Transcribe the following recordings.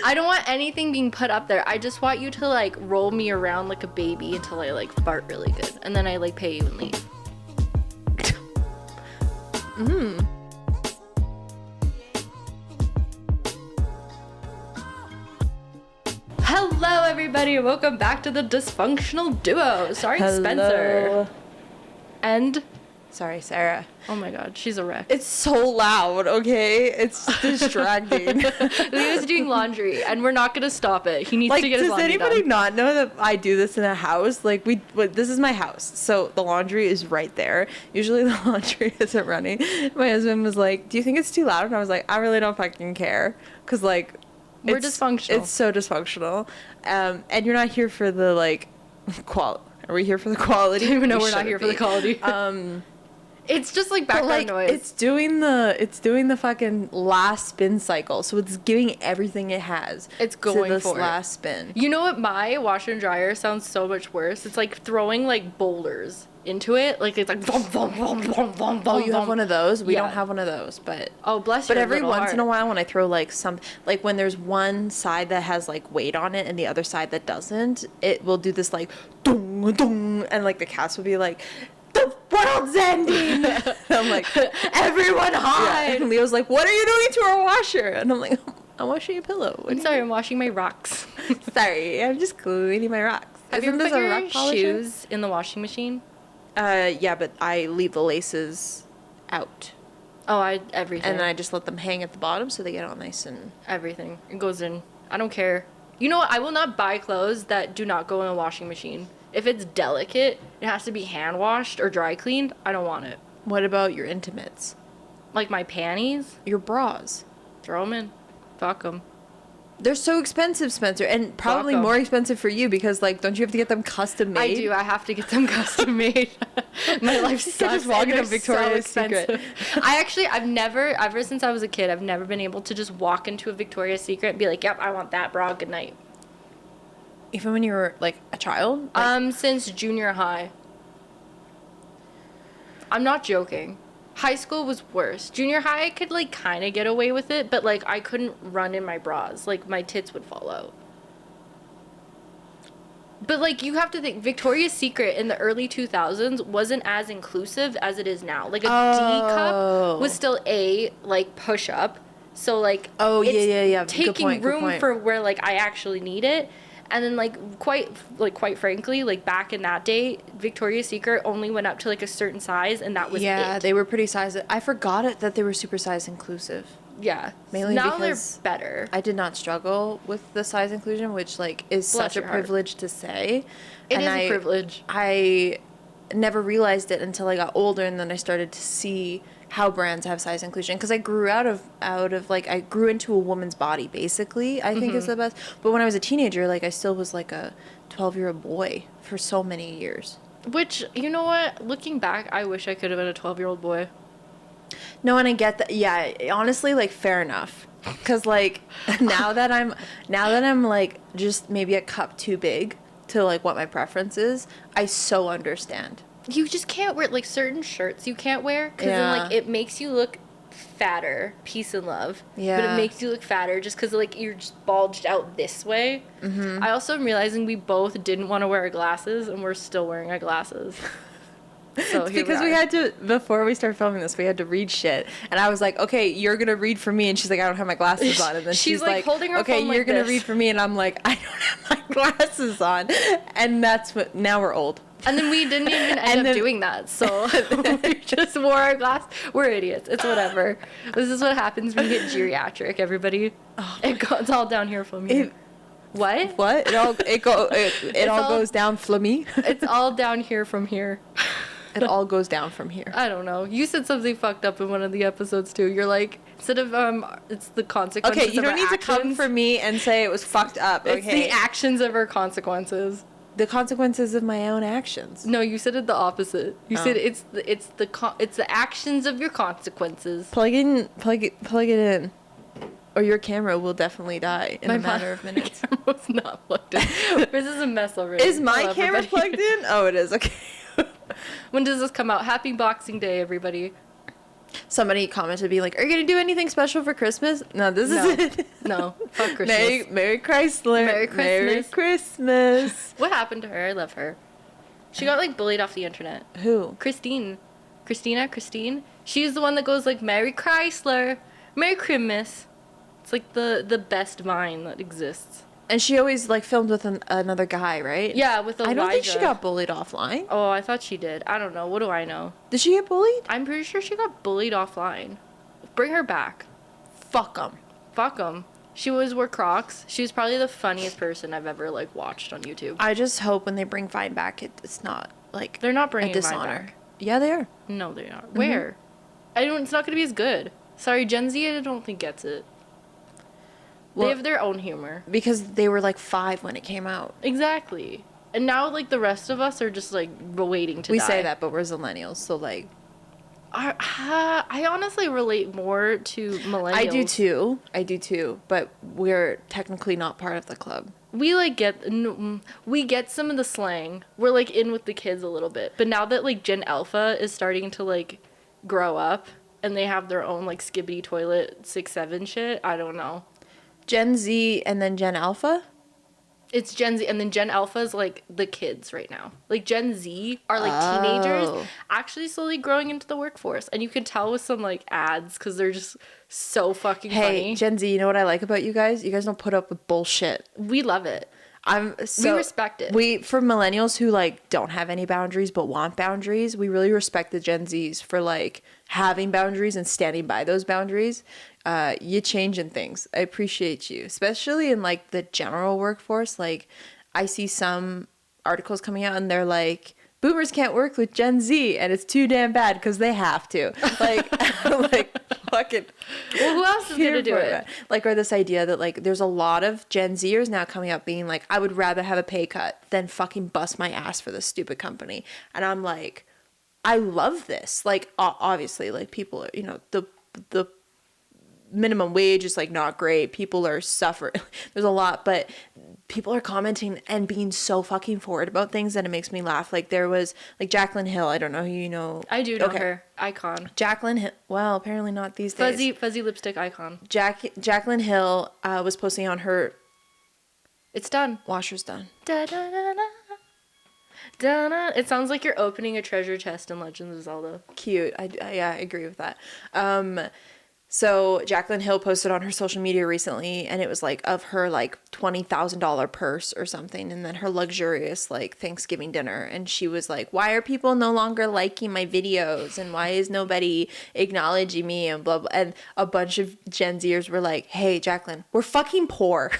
I don't want anything being put up there. I just want you to like roll me around like a baby until I like fart really good, and then I like pay you and leave. Hello everybody, welcome back to the Dysfunctional Duo. Sorry, Spencer. And sorry, Sarah. Oh my god, she's a wreck. It's so loud, okay? It's distracting. Leo's doing laundry, and we're not gonna stop it. He needs to get his laundry done. Does anybody not know that I do this in a house? Like, this is my house, so the laundry is right there. Usually the laundry isn't running. My husband was like, do you think it's too loud? And I was like, I really don't fucking care. Because, like, we're dysfunctional. It's so dysfunctional. And you're not here for the, like, quality. Are we here for the quality? I don't even know we're not here for the quality. It's just like background noise. It's doing the fucking last spin cycle, so it's giving everything it has. It's going to this for last spin. You know what? My washer and dryer sounds so much worse. It's like throwing like boulders into it. Like it's like vom, vom, vom, vom, vom, oh, you vom. have one of those? We don't have one of those, but oh, bless you. But every once in a while, when I throw like like when there's one side that has like weight on it and the other side that doesn't, it will do this like dong dong, and like the cats will be like, the world's ending. And I'm like, everyone hide. Yeah. And Leo's like, what are you doing to our washer? And I'm like, I'm washing a pillow. I'm sorry, I'm washing my rocks. Sorry, I'm just cleaning my rocks. Have you ever put your shoes in the washing machine? Yeah, but I leave the laces out. Oh, everything. And then I just let them hang at the bottom so they get all nice and... Everything. It goes in. I don't care. You know what? I will not buy clothes that do not go in a washing machine. If it's delicate, it has to be hand washed or dry cleaned. I don't want it. What about your intimates? Like my panties? Your bras? Throw them in. Fuck them. They're so expensive, Spencer, and probably more expensive for you because, like, don't you have to get them custom made? I do. I have to get them custom made. My life sucks. Just walking to Victoria's Secret. I've never, ever since I was a kid, I've never been able to just walk into a Victoria's Secret and be like, yep, I want that bra. Good night. Even when you were, like, a child? Since junior high. I'm not joking. High school was worse. Junior high, I could, like, kind of get away with it, but, like, I couldn't run in my bras. Like, my tits would fall out. But, like, you have to think, Victoria's Secret in the early 2000s wasn't as inclusive as it is now. Like, a D cup was still a, like, push-up. So, like, it's taking room for where, like, I actually need it. And then, like, quite frankly, like, back in that day, Victoria's Secret only went up to, like, a certain size, and that was it. Yeah, they were pretty size. I forgot that they were super size inclusive. Yeah. Mainly now because they're better. I did not struggle with the size inclusion, which, like, is such a privilege to say. It is a privilege. I never realized it until I got older, and then I started to see how brands have size inclusion, because I grew out of like, I grew into a woman's body, basically, I think is the best. But when I was a teenager, like, I still was like a 12-year-old boy for so many years. Which, you know what, looking back, I wish I could have been a 12-year-old boy. No, and I get that. Yeah, honestly, like, fair enough. Because, like, now that I'm like just maybe a cup too big to, like, what my preference is, I so understand. You just can't wear, like, certain shirts you can't wear, because then, like, it makes you look fatter, peace and love. Yeah. But it makes you look fatter just because, like, you're just bulged out this way. I also am realizing we both didn't want to wear our glasses, and we're still wearing our glasses. So it's because we had to, before we started filming this, we had to read shit. And I was like, okay, you're going to read for me. And she's like, I don't have my glasses on. And then she's like holding her okay, phone you're going to read for me. And I'm like, I don't have my glasses on. And that's what, now we're old. And then we didn't even end up doing that. So we just wore our glass. We're idiots. It's whatever. This is what happens when you get geriatric, everybody. It's all down here from here. What? What? It all goes down from me. It's all down here from here. It all goes down from here. I don't know. You said something fucked up in one of the episodes too. You're like, instead of it's the consequences. Okay, you don't need to come for me and say it was fucked up. Okay? It's the actions of our consequences. The consequences of my own actions. No, you said it the opposite. You said it's the actions of your consequences. Plug it in, or your camera will definitely die in a matter of minutes. My camera's not plugged in. This is a mess already. Is my camera plugged in? Oh, it is. Okay. When does this come out? Happy Boxing Day, everybody. Somebody commented being like, are you going to do anything special for Christmas? No, this is it. No. Fuck Christmas. Merry Chrysler. Merry Christmas. Merry Christmas. What happened to her? I love her. She got, like, bullied off the internet. Who? Christine. She's the one that goes, like, Merry Chrysler. Merry Christmas. It's, like, the best Vine that exists. And she always, like, filmed with another guy, right? Yeah, with Elijah. I don't think she got bullied offline. Oh, I thought she did. I don't know. What do I know? Did she get bullied? I'm pretty sure she got bullied offline. Bring her back. Fuck them. Fuck them. She always wore Crocs. She was probably the funniest person I've ever, like, watched on YouTube. I just hope when they bring Vine back, it's not, like, They're not bringing a dishonor. Vine back. Yeah, they are. No, they aren't. Where? It's not going to be as good. Sorry, Gen Z, I don't think gets it. Well, they have their own humor. Because they were, like, 5 when it came out. Exactly. And now, like, the rest of us are just, like, waiting to die. We say that, but we're millennials, so, like... I honestly relate more to millennials. I do too, but we're technically not part of the club. We, like, we get some of the slang. We're, like, in with the kids a little bit. But now that, like, Gen Alpha is starting to, like, grow up, and they have their own, like, skibbity toilet 6-7 shit, I don't know. Gen Z and then Gen Alpha? It's Gen Z, and then Gen Alpha is, like, the kids right now. Like, Gen Z are, like, teenagers actually slowly growing into the workforce. And you can tell with some, like, ads, because they're just so fucking funny. Hey, Gen Z, you know what I like about you guys? You guys don't put up with bullshit. We love it. We respect it. For millennials who, like, don't have any boundaries but want boundaries, we really respect the Gen Zs for, like, having boundaries and standing by those boundaries. You changing things. I appreciate you, especially in, like, the general workforce. Like, I see some articles coming out and they're like, boomers can't work with Gen Z and it's too damn bad because they have to. Like, like, fucking... Well, who else is going to do it? Like, or this idea that, like, there's a lot of Gen Zers now coming up being like, I would rather have a pay cut than fucking bust my ass for this stupid company. And I'm like, I love this. Like, obviously, like, people are, you know, the minimum wage is, like, not great. People are suffering. There's a lot, but people are commenting and being so fucking forward about things that it makes me laugh. Like, there was, like, Jaclyn Hill. I don't know who you know. I do know her. Icon. Jaclyn Hill. Well, apparently not these days. Fuzzy lipstick icon. Jaclyn Hill was posting on her... It's done. Washer's done. Da-da-da-da. Da-da. It sounds like you're opening a treasure chest in Legends of Zelda. Cute. I agree with that. So Jaclyn Hill posted on her social media recently, and it was, like, of her, like, $20,000 purse or something, and then her luxurious, like, Thanksgiving dinner, and she was like, why are people no longer liking my videos, and why is nobody acknowledging me, and blah, blah, and a bunch of Gen Zers were like, hey, Jaclyn, we're fucking poor.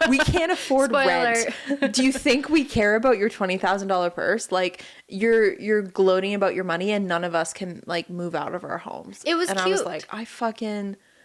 We can't afford rent. Do you think we care about your $20,000 purse? Like, you're gloating about your money, and none of us can, like, move out of our homes. It was cute. I was like,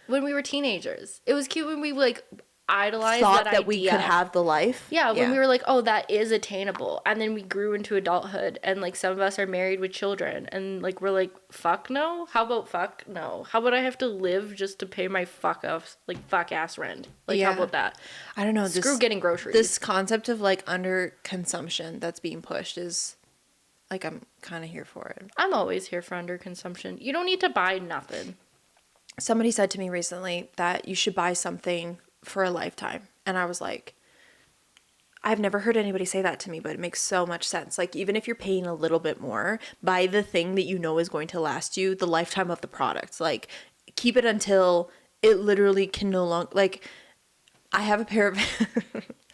when we were teenagers. It was cute when we, like, idolized thought that we could have the life. Yeah, when we were like, oh, that is attainable. And then we grew into adulthood, and, like, some of us are married with children, and, like, we're like, fuck no? How about fuck no? How about I have to live just to pay my fuck ass rent? Like, how about that? I don't know. Screw getting groceries. This concept of, like, under consumption that's being pushed is, like, I'm kind of here for it. I'm always here for under consumption. You don't need to buy nothing. Somebody said to me recently that you should buy something for a lifetime. And I was like, I've never heard anybody say that to me, but it makes so much sense. Like, even if you're paying a little bit more, buy the thing that you know is going to last you the lifetime of the product. Like, keep it until it literally can no longer, like, I have a pair of,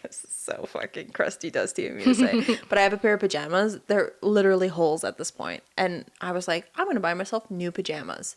this is so fucking crusty dusty of me to say, but I have a pair of pajamas. They're literally holes at this point. And I was like, I'm going to buy myself new pajamas.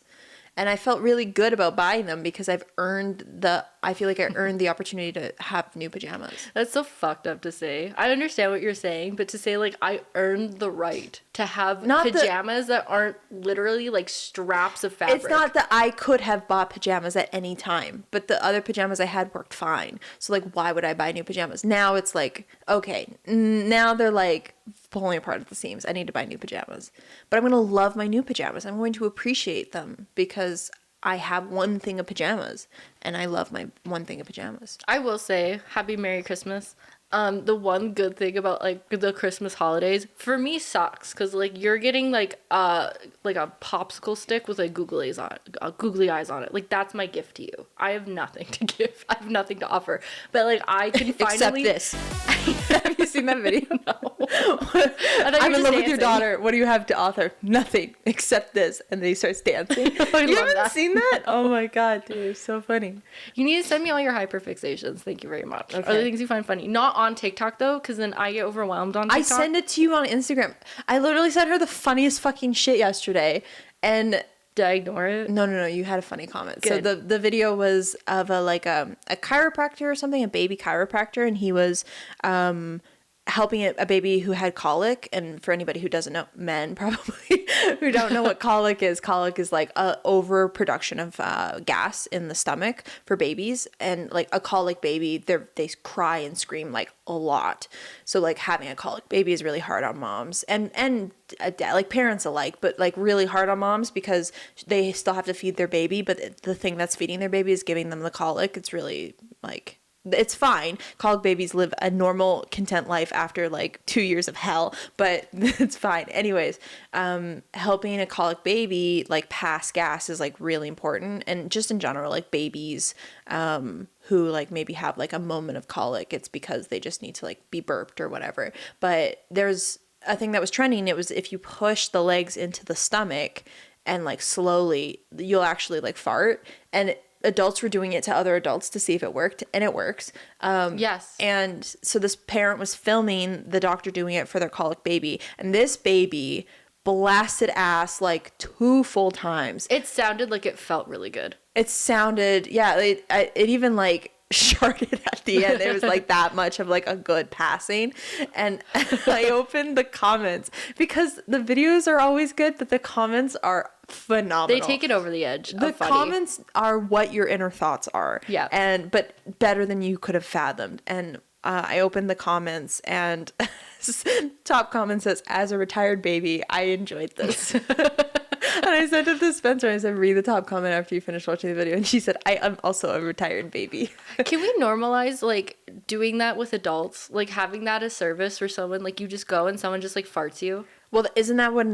And I felt really good about buying them because I feel like I earned the opportunity to have new pajamas. That's so fucked up to say. I understand what you're saying, but to say, like, I earned the right to have pajamas that aren't literally, like, straps of fabric. It's not that I could have bought pajamas at any time, but the other pajamas I had worked fine. So, like, why would I buy new pajamas? Now it's like, okay, now they're, like, pulling apart at the seams. I need to buy new pajamas. But I'm going to love my new pajamas. I'm going to appreciate them because I have one thing of pajamas and I love my one thing of pajamas. I will say, happy Merry Christmas. The one good thing about like the Christmas holidays for me sucks because like you're getting like a popsicle stick with like googly eyes on it. Like that's my gift to you. I have nothing to give. I have nothing to offer. But like I can finally Except this. Have you seen that video? No. I'm in love with your daughter. What do you have to offer? Nothing except this. And then he starts dancing. You haven't seen that? Oh my god, dude, it's so funny. You need to send me all your hyperfixations. Thank you very much. Okay. Or the things you find funny. Not on TikTok though, because then I get overwhelmed on TikTok. I send it to you on Instagram. I literally sent her the funniest fucking shit yesterday, and did I ignore it? no, you had a funny comment. Good. So the video was of a chiropractor or something, a baby chiropractor, and he was helping a baby who had colic. And for anybody who doesn't know, men probably who don't know what colic is like a overproduction of gas in the stomach for babies. And like a colic baby, they cry and scream like a lot. So like having a colic baby is really hard on moms and like parents alike, but like really hard on moms because they still have to feed their baby, but the thing that's feeding their baby is giving them the colic. It's really like, it's fine. Colic babies live a normal, content life after like 2 years of hell, but it's fine. Anyways, helping a colic baby like pass gas is like really important. And just in general, like babies who like maybe have like a moment of colic, it's because they just need to like be burped or whatever. But there's a thing that was trending. It was if you push the legs into the stomach and like slowly, you'll actually like fart. And adults were doing it to other adults to see if it worked, and it works. Yes. And so this parent was filming the doctor doing it for their colic baby, and this baby blasted ass like 2 full times. It sounded like it felt really good. It sounded, yeah, it even like sharded at the end. It was like that much of like a good passing. And I opened the comments because the videos are always good, but the comments are phenomenal. They take it over the edge. The comments are what your inner thoughts are. Yeah. But better than you could have fathomed. And I opened the comments, and top comment says, "As a retired baby, I enjoyed this." And I sent it to Spencer, and I said, "Read the top comment after you finish watching the video." And she said, "I am also a retired baby." Can we normalize like doing that with adults? Like having that as service for someone, like you just go and someone just like farts you? Well, isn't that what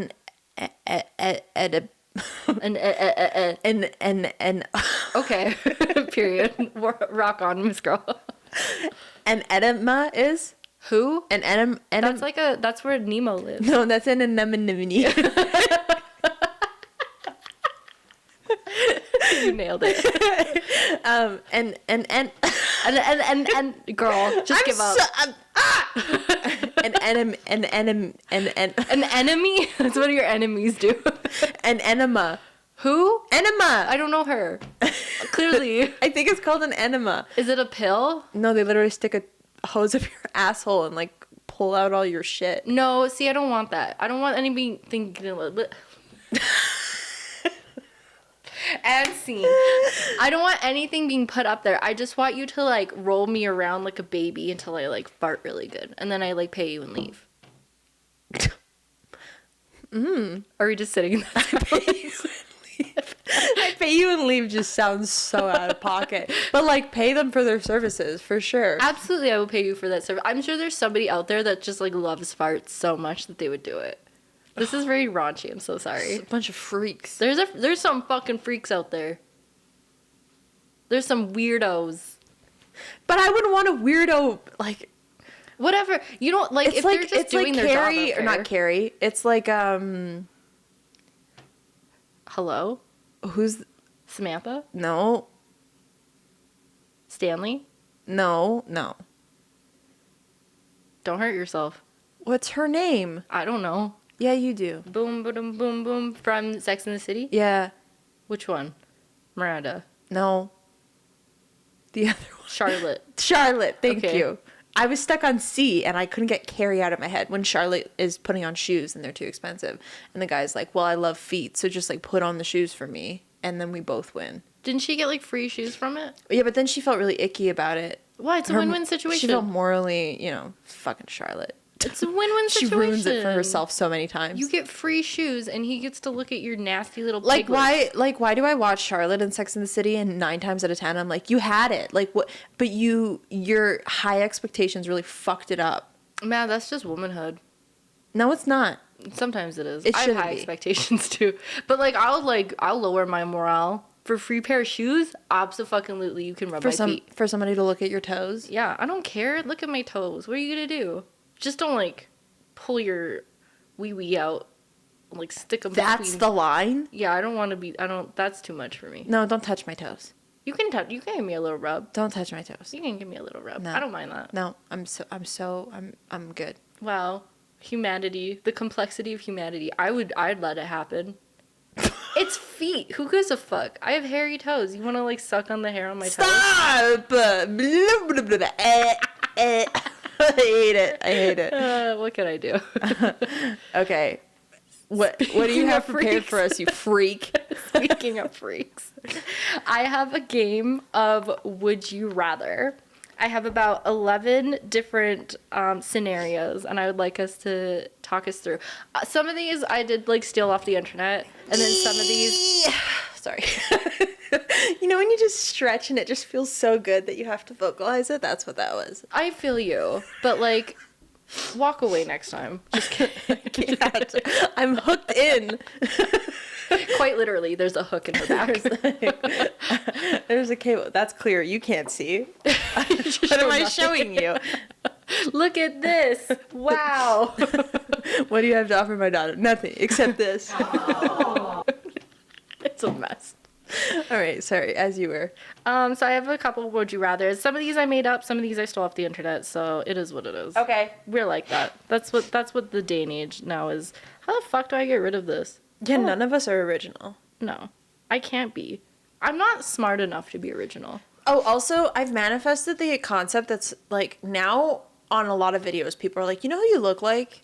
Okay. Period. Rock on, Miss Girl. an enema is? Who? That's like that's where Nemo lives. No, that's an anemone. You nailed it. And girl, just give up. An enemy. An enemy? That's what your enemies do. An enema. Who? Enema. I don't know her. Clearly. I think it's called an enema. Is it a pill? No, they literally stick a hose up your asshole and like pull out all your shit. No, see, I don't want that. I don't want anything. And scene. I don't want anything being put up there. I just want you to like roll me around like a baby until I like fart really good, and then I like pay you and leave. Are we just sitting in the I pay you and leave just sounds so out of pocket. But like pay them for their services for sure. Absolutely, I will pay you for that service. I'm sure there's somebody out there that just like loves farts so much that they would do it. This is very raunchy. I'm so sorry. A bunch of freaks. There's some fucking freaks out there. There's some weirdos. But I wouldn't want a weirdo like whatever. You don't like it's if like, they're just it's doing like their Carrie, job. Or not Carrie. It's like Hello? Who's Samantha? No. Stanley? No. Don't hurt yourself. What's her name? I don't know. Yeah, you do. Boom, boom, boom, boom from Sex and the City? Yeah. Which one? Miranda. No. The other one. Charlotte. Thank Okay. you. I was stuck on C, and I couldn't get Carrie out of my head when Charlotte is putting on shoes and they're too expensive. And the guy's like, well, I love feet, so just like put on the shoes for me. And then we both win. Didn't she get like free shoes from it? Yeah, but then she felt really icky about it. Why? It's a win-win situation. She felt morally, fucking Charlotte. It's a win-win She situation. ruins it for herself so many times. You get free shoes, and he gets to look at your nasty little like piglets. why do I watch Charlotte and Sex and the City and 9 times out of 10 I'm like, you had it, like what, but your high expectations really fucked it up. Man, that's just womanhood. No, it's not. Sometimes it is. It I have shouldn't high be. expectations too, but I'll lower my morale for free pair of shoes. Absolutely, you can rub my feet. For somebody to look at your toes. Yeah, I don't care. Look at my toes. What are you gonna do? Just don't like pull your wee wee out, like stick them. That's the line. Yeah, I don't want to be. I don't. That's too much for me. No, don't touch my toes. You can touch. You can give me a little rub. Don't touch my toes. You can give me a little rub. No. I don't mind that. No, I'm good. Wow, humanity, the complexity of humanity. I'd let it happen. It's feet. Who gives a fuck? I have hairy toes. You want to like suck on the hair on my toes? Stop! Blah, blah, blah, blah. I hate it. What can I do? Okay. What do you have prepared for us, you freak? Speaking of freaks, I have a game of Would You Rather. I have about 11 different scenarios, and I would like us to talk us through. Some of these I did like steal off the internet, and then some of these... Sorry. You know when you just stretch and it just feels so good that you have to vocalize it? That's what that was. I feel you, but like, walk away next time. Just kidding. I'm hooked in. Quite literally, there's a hook in her back. There's a cable. That's clear. You can't see. What am I showing you? Look at this. Wow. What do you have to offer my daughter? Nothing except this. It's a mess. All right, sorry, as you were. So I have a couple of Would You Rather. Some of these I made up, some of these I stole off the internet, so it is what it is. Okay. We're like that. That's what the day and age now is. How the fuck do I get rid of this? Yeah, none of us are original. No. I can't be. I'm not smart enough to be original. Oh, also, I've manifested the concept that's like now on a lot of videos, people are like, you know who you look like?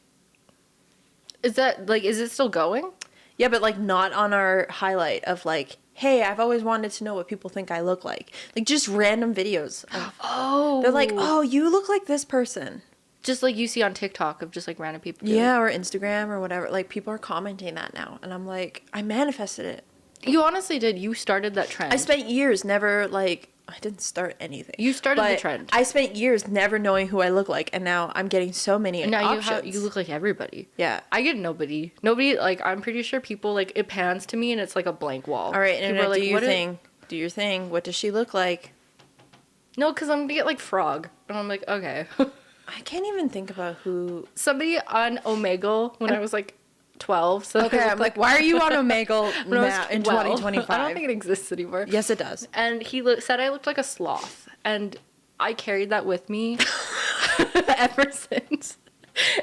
Is it still going? Yeah, but like not on our highlight of like, hey, I've always wanted to know what people think I look like. Like just random videos. Oh. They're like, oh, you look like this person. Just like you see on TikTok of just like random people. Yeah, or Instagram or whatever. Like people are commenting that now. And I'm like, I manifested it. You honestly did. You started that trend. I spent years never like, I didn't start anything. You started the trend. I spent years never knowing who I look like. And now I'm getting so many and now options. you look like everybody. Yeah. I get nobody. Nobody, like, I'm pretty sure people, like, it pans to me and it's like a blank wall. All right, people internet, like, do your thing. Do your thing. What does she look like? No, because I'm going to get, like, frog. And I'm like, okay. I can't even think about who. Somebody on Omegle when I was, like, 12. So Okay, I'm like, why are you on Omegle when I was now in 12. 2025? I don't think it exists anymore. Yes, it does. And he said I looked like a sloth. And I carried that with me ever since.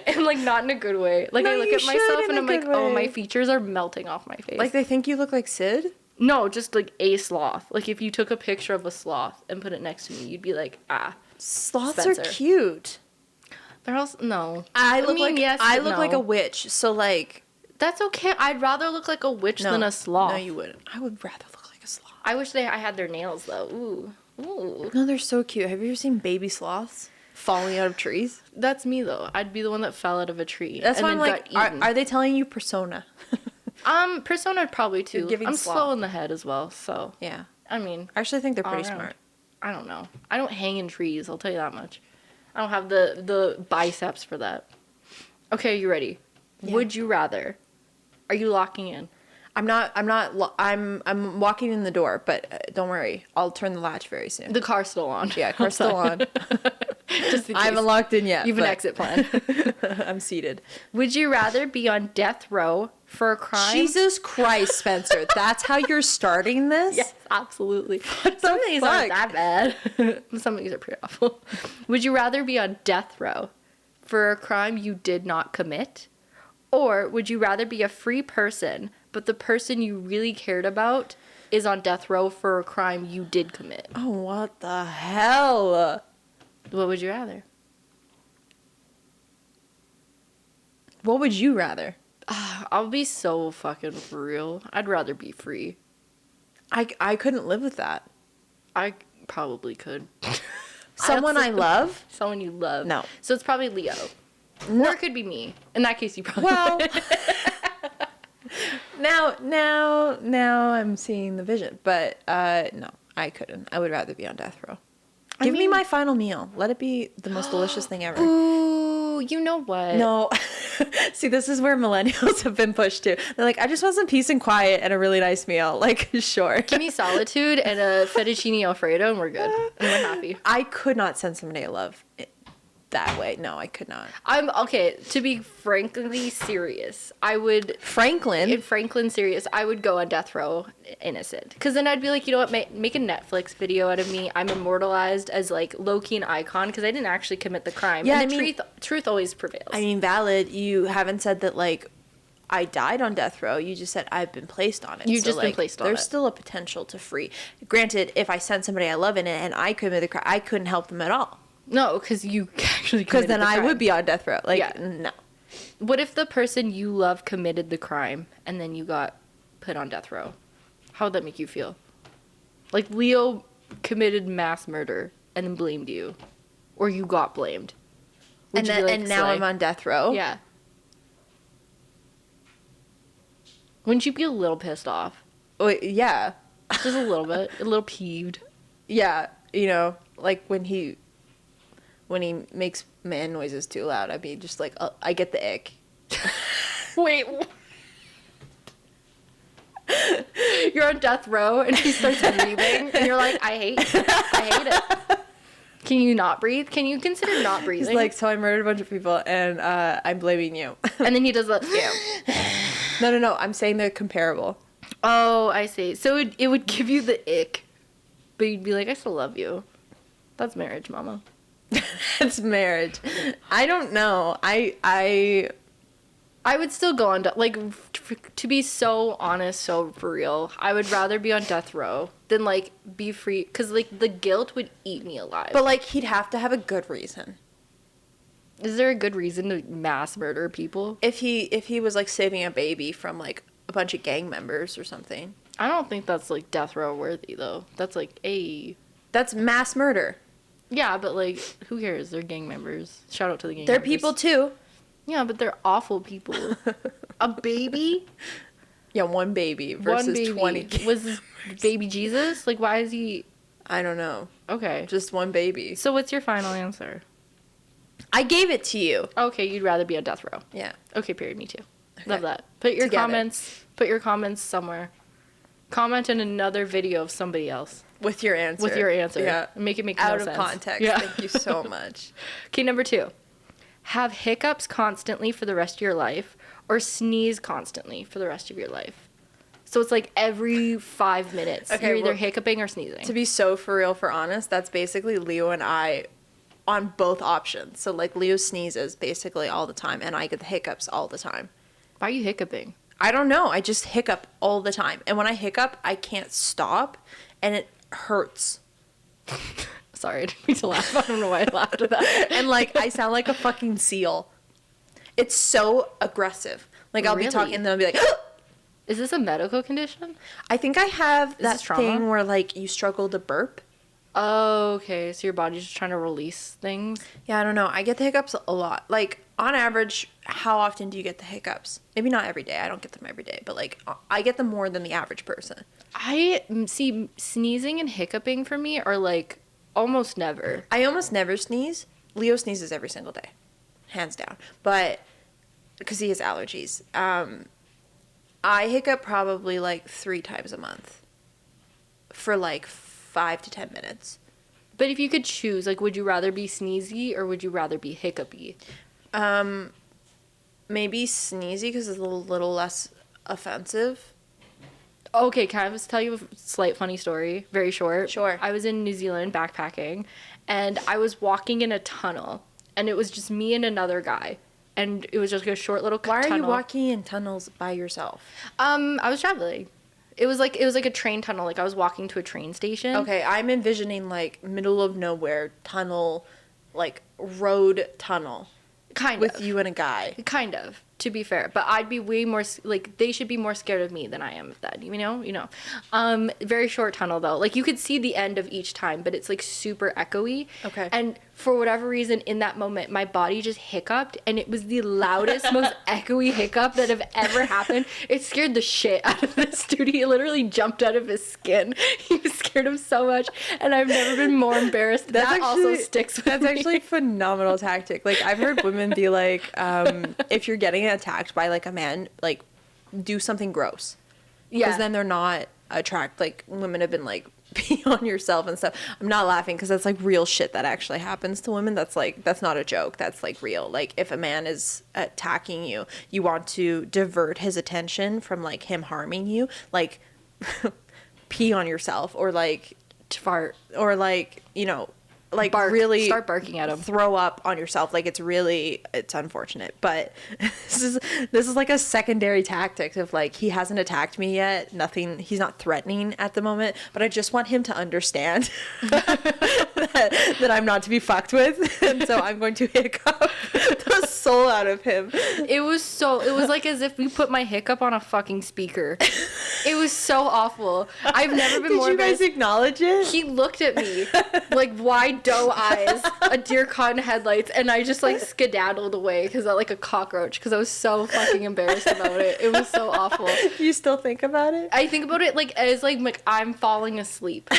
And, like, not in a good way. Like, No, I look you at myself should in and a I'm like, good oh, way. my features are melting off my face. Like they think you look like Sid? No, just, like, a sloth. Like, if you took a picture of a sloth and put it next to me, you'd be like, ah. Sloths Spencer. are cute. They're also, no. I look but like no. a witch. So like That's okay. I'd rather look like a witch no, than a sloth. No, you wouldn't. I would rather look like a sloth. I wish I had their nails, though. Ooh. No, they're so cute. Have you ever seen baby sloths falling out of trees? That's me, though. I'd be the one that fell out of a tree. That's and why I'm then like, got eaten. are they telling you persona? Persona probably too. You're giving I'm sloth. slow in the head as well, so. Yeah. I mean. I actually think they're pretty all around. smart. I don't know. I don't hang in trees, I'll tell you that much. I don't have the biceps for that. Okay, you ready? Yeah. Would you rather? Are you locking in? I'm walking in the door, but don't worry. I'll turn the latch very soon. The car's still on. Yeah, car's still on. Just in I haven't case. locked in yet. You have an but exit plan. I'm seated. Would you rather be on death row for a crime? Jesus Christ, Spencer. That's how you're starting this? Yes, absolutely. Some of these aren't that bad. Some of these are pretty awful. Would you rather be on death row for a crime you did not commit? Or would you rather be a free person, but the person you really cared about is on death row for a crime you did commit? Oh, what the hell? What would you rather? What would you rather? I'll be so fucking for real. I'd rather be free. I couldn't live with that. I probably could. Someone I love? Someone you love. No. So it's probably Leo. No. Or it could be me. In that case, you probably Well, would. now I'm seeing the vision. But no, I couldn't. I would rather be on death row. Give me my final meal. Let it be the most delicious thing ever. Ooh, you know what? No. See, this is where millennials have been pushed to. They're like, I just want some peace and quiet and a really nice meal. Like, sure. Give me solitude and a fettuccine alfredo and we're good. And we're happy. I could not send somebody I love that way. No, I could not. I'm okay. To be frankly serious, I would Franklin serious. I would go on death row innocent, because then I'd be like, you know what, make a Netflix video out of me. I'm immortalized as like low-key an icon because I didn't actually commit the crime. Yeah, and truth always prevails. I mean, valid. You haven't said that like I died on death row. You just said I've been placed on it. You've just been placed on it. There's still a potential to free. Granted, if I sent somebody I love in it and I committed the crime, I couldn't help them at all. No, because you actually committed the crime. Because then I would be on death row. Like, yeah. No. What if the person you love committed the crime and then you got put on death row? How would that make you feel? Like Leo committed mass murder and then blamed you. Or you got blamed. And now I'm on death row? Yeah. Wouldn't you be a little pissed off? Oh, yeah. Just a little bit. A little peeved. Yeah. You know, like when he makes man noises too loud, I'd be just like, I get the ick. Wait. You're on death row and he starts breathing and you're like, I hate it. Can you not breathe? Can you consider not breathing? He's like, so I murdered a bunch of people and I'm blaming you. And then he does that. Yeah. No. I'm saying they're comparable. Oh, I see. So it would give you the ick, but you'd be like, I still love you. That's marriage, mama. It's marriage. I don't know. I would still go on like, to be so honest, so for real, I would rather be on death row than like be free, because like the guilt would eat me alive. But like he'd have to have a good reason. Is there a good reason to mass murder people? If he was like saving a baby from like a bunch of gang members or something. I don't think that's like death row worthy though. That's like that's mass murder. Yeah, but like, who cares? They're gang members. Shout out to the gang They're members. people too. Yeah, but they're awful people. A baby? Yeah, one baby versus 20 kids. Was this baby Jesus? Like, why is he... I don't know. Okay. Just one baby. So what's your final answer? I gave it to you. Okay, you'd rather be on death row. Yeah. Okay, period. Me too. Okay. Love that. Put your comments somewhere. Comment in another video of somebody else. With your answer. Yeah. Make it make no sense. Out of context. Yeah. Thank you so much. Okay, number 2. Have hiccups constantly for the rest of your life or sneeze constantly for the rest of your life. So it's like every 5 minutes. Okay, you're either hiccuping or sneezing. To be so for real, for honest, that's basically Leo and I on both options. So like Leo sneezes basically all the time and I get the hiccups all the time. Why are you hiccuping? I don't know. I just hiccup all the time. And when I hiccup, I can't stop and it hurts. Sorry, I didn't mean to laugh. I don't know why I laughed at that. And like I sound like a fucking seal. It's so aggressive. Like I'll be talking and then I'll be like, is this a medical condition? I think I have that thing where like you struggle to burp. Oh, okay. So your body's just trying to release things? Yeah, I don't know. I get the hiccups a lot. Like on average, how often do you get the hiccups? Maybe not every day. I don't get them every day, but like I get them more than the average person. I see sneezing and hiccuping for me are like almost never. I almost never sneeze. Leo sneezes every single day, hands down. But because he has allergies, I hiccup probably like 3 times a month for like 5 to 10 minutes. But if you could choose, like, would you rather be sneezy or would you rather be hiccupy? Maybe sneezy because it's a little less offensive. Okay, can I just tell you a slight funny story? Very short. Sure. I was in New Zealand backpacking, and I was walking in a tunnel, and it was just me and another guy, and it was just a short little tunnel. Why are you walking in tunnels by yourself? I was traveling. It was like a train tunnel. Like I was walking to a train station. Okay, I'm envisioning like middle of nowhere tunnel, like road tunnel. Kind of. With you and a guy. Kind of. To be fair, but I'd be way more like they should be more scared of me than I am of that. You know. Very short tunnel though. Like you could see the end of each time, but it's like super echoey. Okay. And for whatever reason, in that moment, my body just hiccuped, and it was the loudest, most echoey hiccup that have ever happened. It scared the shit out of this dude. He literally jumped out of his skin. He scared him so much, and I've never been more embarrassed. That also sticks with me. That's actually a phenomenal tactic. Like I've heard women be like, if you're getting attacked by like a man, like do something gross. Yeah. Because then they're not attracted. Like women have been like, pee on yourself and stuff. I'm not laughing because that's like real shit that actually happens to women. That's not a joke. That's like real. Like if a man is attacking you, you want to divert his attention from like him harming you, like pee on yourself or like fart or like, you know, like bark. Really start barking at him, throw up on yourself. Like it's unfortunate, but this is like a secondary tactic of like, he hasn't attacked me yet, he's not threatening at the moment, but I just want him to understand that I'm not to be fucked with, and so I'm going to hiccup the soul out of him. It was like as if we put my hiccup on a fucking speaker. It was so awful. I've never been more embarrassed. Did you guys acknowledge it? He looked at me like wide doe eyes, a deer caught in headlights, and I just like skedaddled away because I like a cockroach because I was so fucking embarrassed about it. It was so awful. You still think about it? I think about it like as like I'm falling asleep,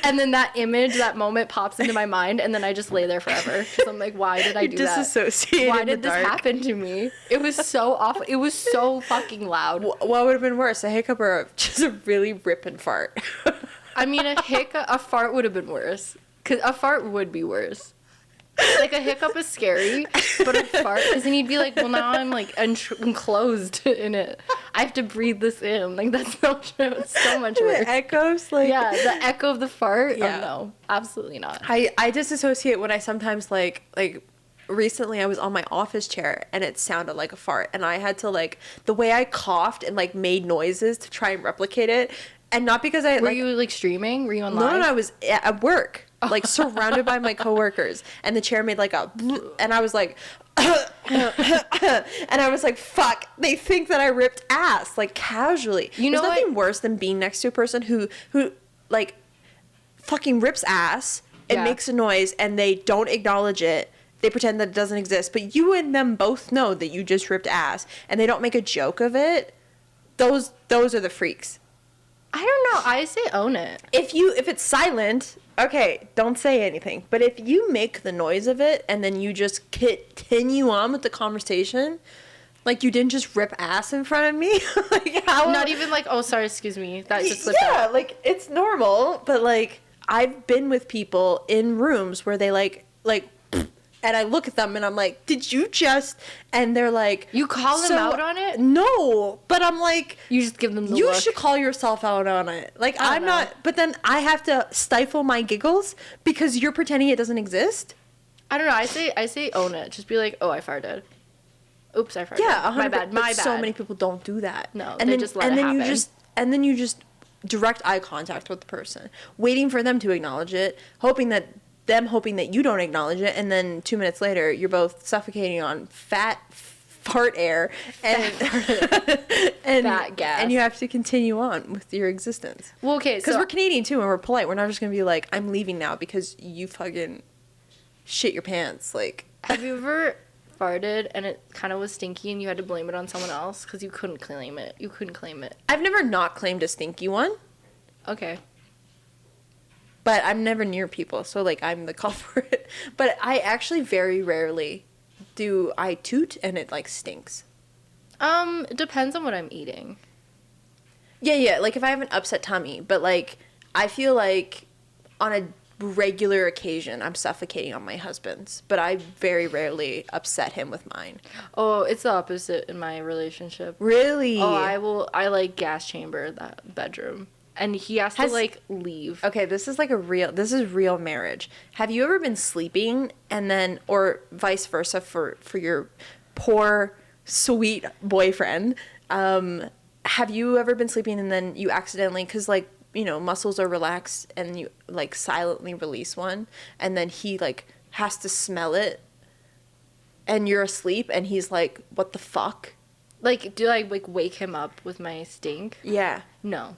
and then that image, that moment pops into my mind, and then I just lay there forever because I'm like, why did I do that? Disassociated. Why did this happen to me? It was so awful. It was so fucking loud. What would have been worse, a hiccup or just a really ripping fart? I mean, a fart would have been worse. Because a fart would be worse. Like, a hiccup is scary, but a fart, because then you'd be like, well, now I'm, like, enclosed in it. I have to breathe this in. Like, that's so true. It's so much worse. The echoes, like... Yeah, the echo of the fart? Yeah. Oh, no. Absolutely not. I disassociate when I sometimes, like... Recently, I was on my office chair, and it sounded like a fart, and I had to, like... The way I coughed and, like, made noises to try and replicate it, and not because I... Were you, like, streaming? Were you on live? No, I was at work. Like surrounded by my coworkers, and the chair made like a, and I was like, and I was like, fuck, they think that I ripped ass, like casually. You know, there's nothing worse than being next to a person who like fucking rips ass and makes a noise, and they don't acknowledge it. They pretend that it doesn't exist, but you and them both know that you just ripped ass, and they don't make a joke of it. Those are the freaks. I don't know. I say own it. If it's silent, okay, don't say anything. But if you make the noise of it and then you just continue on with the conversation, like you didn't just rip ass in front of me, like how? Not even like, oh, sorry, excuse me, that just slipped out. Yeah, like it's normal. But like I've been with people in rooms where they like. And I look at them and I'm like, did you just... And they're like... You call them out on it? No. But I'm like... You just give them the You look. should call yourself out on it. Like, I'm know. not... But then I have to stifle my giggles because you're pretending it doesn't exist? I don't know. I say own it. Just be like, oh, I farted. Oops, I farted. Yeah, my bad. My bad. So many people don't do that. No, and they then, just let it happen. And then you just direct eye contact with the person, waiting for them to acknowledge it, hoping that you don't acknowledge it, and then 2 minutes later you're both suffocating on fart air and fat gas, and you have to continue on with your existence. Well, okay, because we're Canadian too, and we're polite. We're not just gonna be like, I'm leaving now because you fucking shit your pants. Like, have you ever farted and it kind of was stinky and you had to blame it on someone else because you couldn't claim it? I've never not claimed a stinky one. Okay. But I'm never near people, so, like, I'm the culprit. But I actually very rarely do I toot and it, like, stinks. It depends on what I'm eating. Yeah, like, if I have an upset tummy. But, like, I feel like on a regular occasion, I'm suffocating on my husband's. But I very rarely upset him with mine. Oh, it's the opposite in my relationship. Really? Oh, I like gas chamber that bedroom. And he has to, like, leave. Okay, this is real marriage. Have you ever been sleeping and then, or vice versa for your poor, sweet boyfriend, have you ever been sleeping and then you accidentally, because, like, you know, muscles are relaxed and you, like, silently release one, and then he, like, has to smell it, and you're asleep and he's like, what the fuck? Like, do I, like, wake him up with my stink? Yeah. No.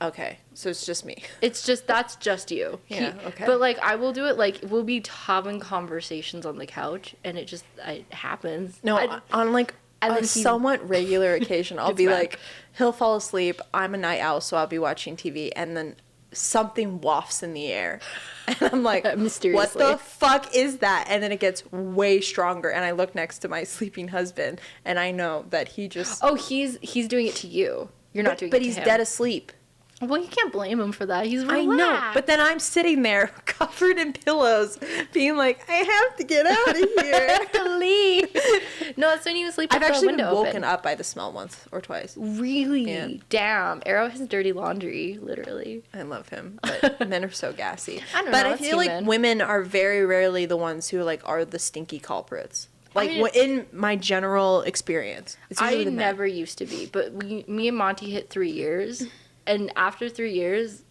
Okay. So it's just me. It's just, that's just you. Yeah, okay. But, like, I will do it, like, we'll be having conversations on the couch, and it happens. No, on, like, and a then somewhat regular occasion, I'll be bad. like, he'll fall asleep, I'm a night owl, so I'll be watching TV, and then something wafts in the air. And I'm like, Mysteriously. what the fuck is that? And then it gets way stronger, and I look next to my sleeping husband, and I know that he just... Oh, he's doing it to you. You're not doing it to him. But he's dead asleep. Well, you can't blame him for that. He's relaxed. I know, but then I'm sitting there covered in pillows, being like, I have to get out of here. I have to leave. No, it's when you sleep with I've the actually window been woken open. up by the smell once or twice. Really? Yeah. Damn. Arrow has dirty laundry, literally. I love him, but men are so gassy. I don't but know, I it's feel like human. women are very rarely the ones who like are the stinky culprits. Like I mean, in my general experience, it's usually I the men. never used to be, but me and Monty hit 3 years, and after 3 years,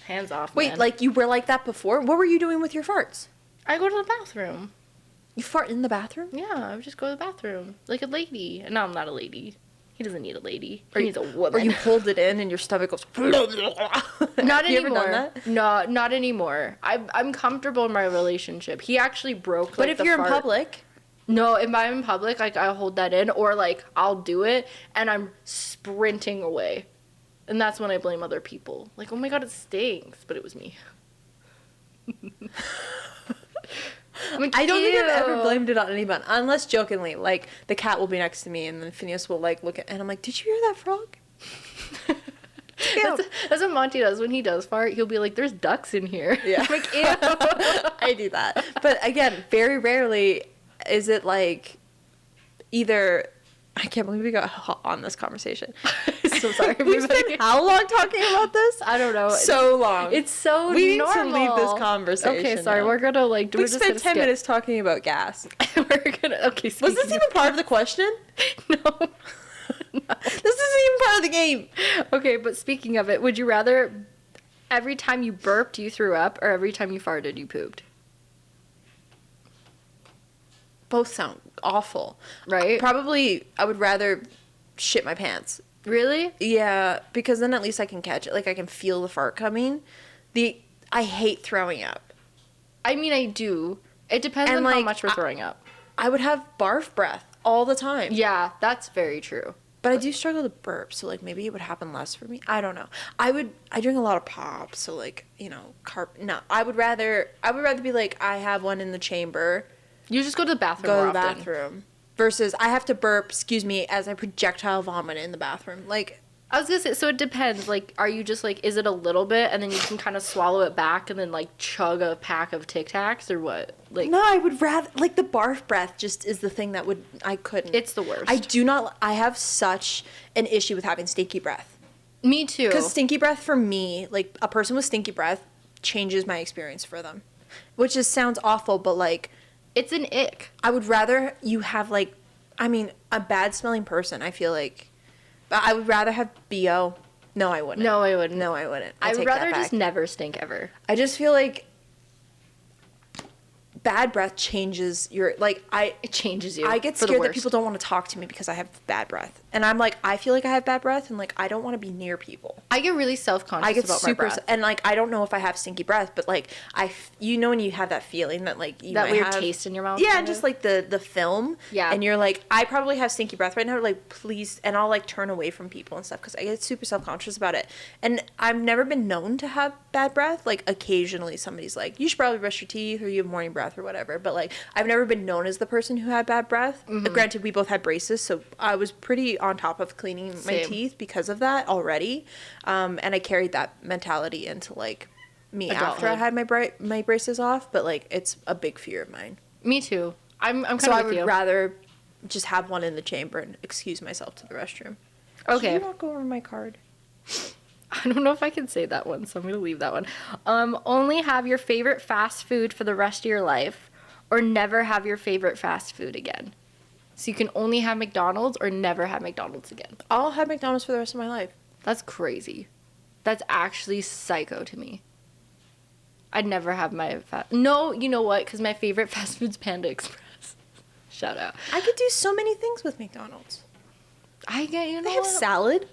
hands off, Wait, man. like you were like that before? What were you doing with your farts? I go to the bathroom. You fart in the bathroom? Yeah, I would just go to the bathroom. Like a lady. And no, I'm not a lady. He doesn't need a lady. He Or needs a woman. Or you hold it in and your stomach goes... Not Have you anymore. ever done that? No, not anymore. I'm comfortable in my relationship. He actually broke, like, But if the you're fart. in public... No, if I'm in public, like, I'll hold that in. Or, like, I'll do it, and I'm sprinting away. And that's when I blame other people. Like, oh my god, it stinks. But it was me. I'm like, I don't think I've ever "Ew." blamed it on anyone, unless jokingly. Like, the cat will be next to me, and then Phineas will, like, look at... And I'm like, did you hear that frog? That's what Monty does when he does fart. He'll be like, "There's ducks in here." Yeah. I'm like, ew. I do that. But again, very rarely is it like either... I can't believe we got hot on this conversation. So sorry. We spent how long talking about this? I don't know. So long. It's so we normal. need to leave this conversation. Okay, sorry. now. We're gonna like. We we're just spent gonna 10 skip. minutes talking about gas. We're gonna. Okay. Was this speaking even part of the question? No. This isn't even part of the game. Okay, but speaking of it, would you rather every time you burped you threw up, or every time you farted you pooped? Both sound awful. Right? Probably I would rather shit my pants. Really? Yeah, because then at least I can catch it. Like I can feel the fart coming. I hate throwing up. I mean, I do. It depends And, on how like, much we're throwing up. I would have barf breath all the time. Yeah, that's very true. But I do struggle to burp, so like maybe it would happen less for me. I don't know. I drink a lot of pop, so like, you know, no. I would rather be like I have one in the chamber. You just go to the bathroom Go more to the often. bathroom. Versus I have to burp, excuse me, as I projectile vomit in the bathroom. Like I was gonna say, so it depends. Like, are you just like, is it a little bit, and then you can kind of swallow it back, and then like chug a pack of Tic Tacs, or what? Like, no, I would rather like the barf breath just is the thing that I couldn't. it's the worst. I have such an issue with having stinky breath. Me too. Because stinky breath for me, like a person with stinky breath changes my experience for them. Which just sounds awful, but like it's an ick. I would rather you have like, I mean, a bad smelling person, I feel like. But I would rather have BO. No, I wouldn't. No, I wouldn't. No, I wouldn't. I would take that rather back. just never stink ever. I just feel like bad breath changes your, like, It changes you. I get for the scared that worst. people don't want to talk to me because I have bad breath. And I'm like, I feel like I have bad breath and like I don't want to be near people. I get really self-conscious I get about super my breath. and like I don't know if I have stinky breath, but like you know when you have that feeling that like you That might weird have, taste in your mouth. yeah, kind and just of? like the film, Yeah. and you're like, I probably have stinky breath right now, like please, and I'll like turn away from people and stuff because I get super self-conscious about it. And I've never been known to have bad breath. Like occasionally somebody's like, you should probably brush your teeth or you have morning breath or whatever, but like I've never been known as the person who had bad breath. Granted, we both had braces, so I was pretty on top of cleaning my Same. teeth because of that already, and I carried that mentality into like me after I Adulthood. had my braces off. But like it's a big fear of mine, Me too. I'm kind so of I with would you. rather just have one in the chamber and excuse myself to the restroom. Okay. Should you not go over my card? I don't know if I can say that one, so I'm gonna leave that one. Only have your favorite fast food for the rest of your life, or never have your favorite fast food again. So you can only have McDonald's or never have McDonald's again. I'll have McDonald's for the rest of my life. That's crazy. That's actually psycho to me. I'd never have my No, you know what? Because my favorite fast food's Panda Express. Shout out. I could do so many things with McDonald's. I get, you know, They have salad.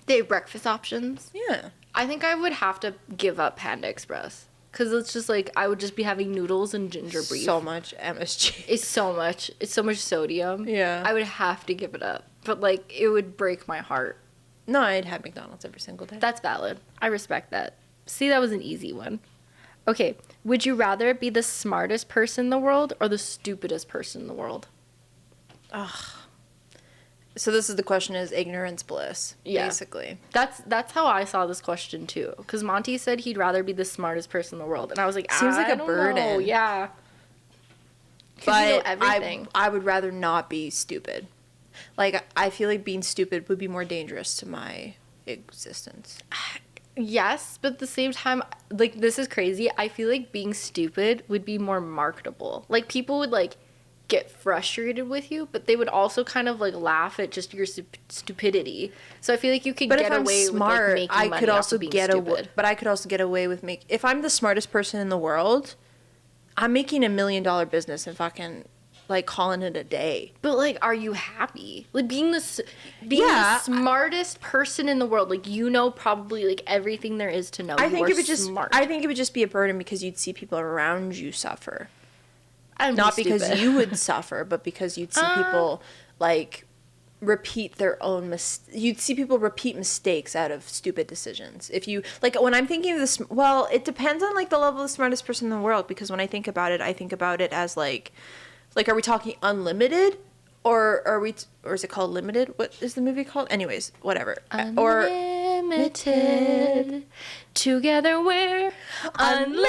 They have breakfast options. Yeah. I think I would have to give up Panda Express. Because it's just like, I would just be having noodles and ginger beef. So much MSG. It's so much sodium. Yeah. I would have to give it up. But like, it would break my heart. No, I'd have McDonald's every single day. That's valid. I respect that. See, that was an easy one. Okay. Would you rather be the smartest person in the world or the stupidest person in the world? Ugh. So this is the question: is ignorance bliss? Yeah. Basically. That's how I saw this question too. Because Monty said he'd rather be the smartest person in the world, and I was like, seems like a burden. Know. Yeah. But you know everything. I would rather not be stupid. Like, I feel like being stupid would be more dangerous to my existence. Yes, but at the same time, like, this is crazy. I feel like being stupid would be more marketable. Like, people would like get frustrated with you, but they would also kind of like laugh at just your stupidity. So I feel like you could get away with like making money I could also being get stupid. but I could also get away with if I'm the smartest person in the world, I'm making $1 million business and fucking like calling it a day. But like, are you happy? Like being the smartest person in the world, like, you know, probably like everything there is to know. I think it would just be a burden because you'd see people around you suffer. Not because you would suffer, but because you'd see people like repeat their own you'd see people repeat mistakes out of stupid decisions. If you like, when I'm thinking of this, well, it depends on like the level of the smartest person in the world, because when I think about it as like are we talking unlimited or is it called limited? What is the movie called? Anyways, whatever. Unlimited. Together we're unlimited.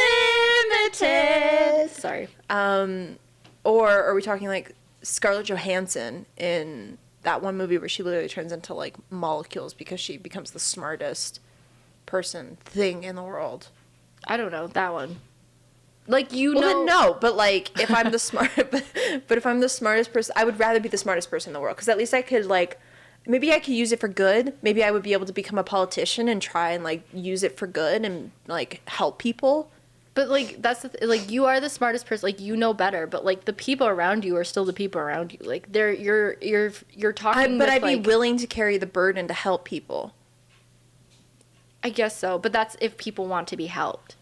Sorry. Or are we talking like Scarlett Johansson in that one movie where she literally turns into like molecules because she becomes the smartest thing in the world? I don't know that one. Like, you well, know. Then no, but like if I'm but if I'm the smartest person, I would rather be the smartest person in the world, because at least I could like, maybe I could use it for good. Maybe I would be able to become a politician and try and like use it for good and like help people. But like, that's like, you are the smartest person, like, you know better, but like the people around you are still the people around you. Like, you're talking. But I'd be willing to carry the burden to help people. I guess so, but that's if people want to be helped.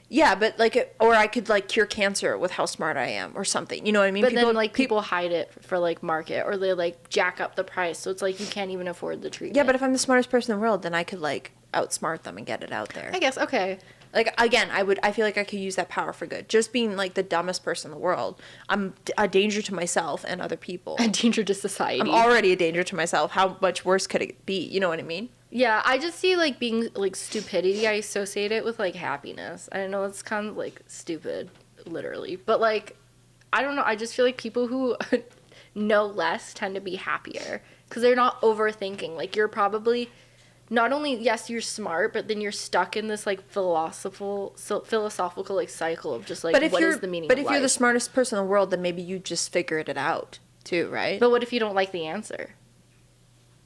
Yeah, but like, or I could like cure cancer with how smart I am or something. You know what I mean? But then like people hide it for like market, or they like jack up the price, so it's like you can't even afford the treatment. Yeah, but if I'm the smartest person in the world, then I could like outsmart them and get it out there. I guess, okay. Like, again, I feel like I could use that power for good. Just being like the dumbest person in the world, I'm a danger to myself and other people. A danger to society. I'm already a danger to myself. How much worse could it be? You know what I mean? Yeah, I just see like being like stupidity. I associate it with like happiness. I know it's kind of like stupid, literally, but like, I don't know. I just feel like people who know less tend to be happier because they're not overthinking. Like, you're probably not only, yes, you're smart, but then you're stuck in this like philosophical like cycle of just like, what is the meaning of life? But if you're the smartest person in the world, then maybe you just figured it out too, right? But what if you don't like the answer?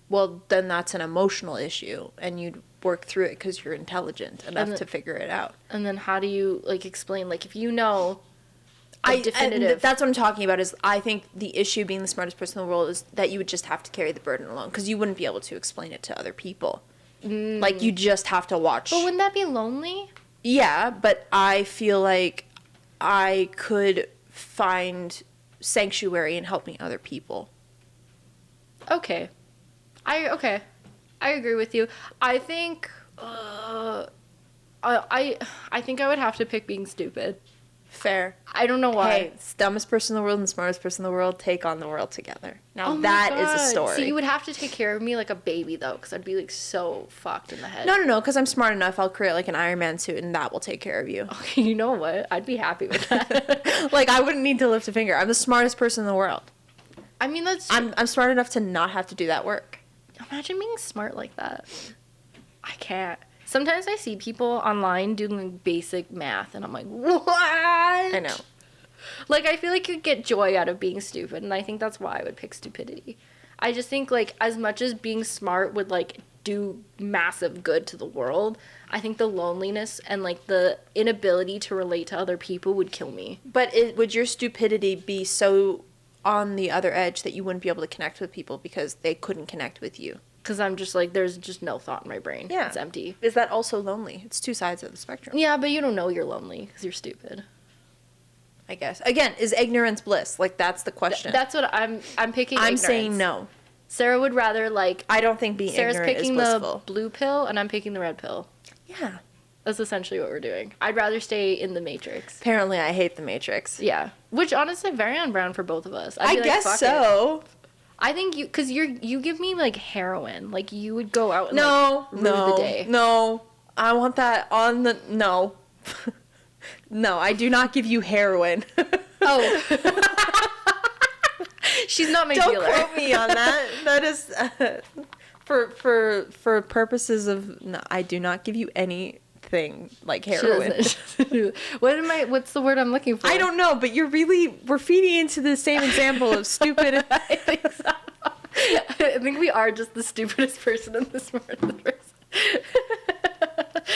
Well, then that's an emotional issue, and you'd work through it because you're intelligent enough to figure it out. And then how do you like explain, like, if you know definitive? That's what I'm talking about. Is I think the issue being the smartest person in the world is that you would just have to carry the burden alone, because you wouldn't be able to explain it to other people. Like, you just have to watch. But wouldn't that be lonely? Yeah, but I feel like I could find sanctuary in helping other people. Okay. I agree with you. I think I think I would have to pick being stupid. Fair. I don't know why. Hey, dumbest person in the world and smartest person in the world take on the world together. Now that is a story. So you would have to take care of me like a baby, though, because I'd be like so fucked in the head. No, because I'm smart enough. I'll create like an Iron Man suit, and that will take care of you. Okay, you know what? I'd be happy with that. Like, I wouldn't need to lift a finger. I'm the smartest person in the world. I mean, I'm smart enough to not have to do that work. Imagine being smart like that. I can't. Sometimes I see people online doing like basic math, and I'm like, what? I know. Like, I feel like you get joy out of being stupid, and I think that's why I would pick stupidity. I just think, like, as much as being smart would, like, do massive good to the world, I think the loneliness and, like, the inability to relate to other people would kill me. But would your stupidity be so on the other edge that you wouldn't be able to connect with people because they couldn't connect with you. Because I'm just like, there's just no thought in my brain. Yeah. It's empty. Is that also lonely? It's two sides of the spectrum. Yeah, but you don't know you're lonely because you're stupid. I guess. Again, is ignorance bliss? Like, that's the question. That's what I'm picking. I'm ignorance. saying no. Sarah would rather, like... I don't think being Sarah's ignorant is picking blissful. the blue pill, and I'm picking the red pill. Yeah. That's essentially what we're doing. I'd rather stay in the Matrix. Apparently, I hate the Matrix. Yeah. Which, honestly, very on brand for both of us. I guess so. I think you... Because you give me, like, heroin. Like, you would go out and, rue the day. No. I want that on the... No. No, I do not give you heroin. Oh. She's not my Don't dealer. quote me on that. That is for purposes of no, I do not give you anything like heroin. What's the word I'm looking for? I don't know, but we're feeding into the same example of stupid. I think so. I think we are just the stupidest person in this world.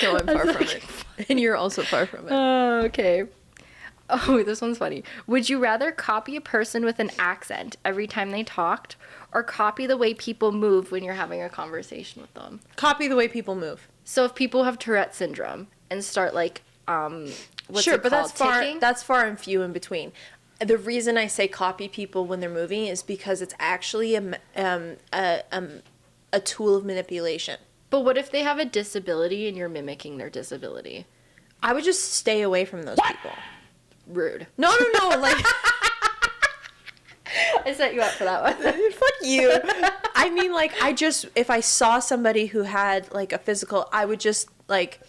No, I'm far from it. And you're also far from it. Oh, okay. Oh, this one's funny. Would you rather copy a person with an accent every time they talked, or copy the way people move when you're having a conversation with them? Copy the way people move. So if people have Tourette syndrome and start like, sure, but that's ticking? That's far and few in between. The reason I say copy people when they're moving is because it's actually a tool of manipulation. But what if they have a disability and you're mimicking their disability? I would just stay away from those people. Rude. No, like... I set you up for that one. Fuck you. I mean, like, if I saw somebody who had, like, a physical, I would just, like,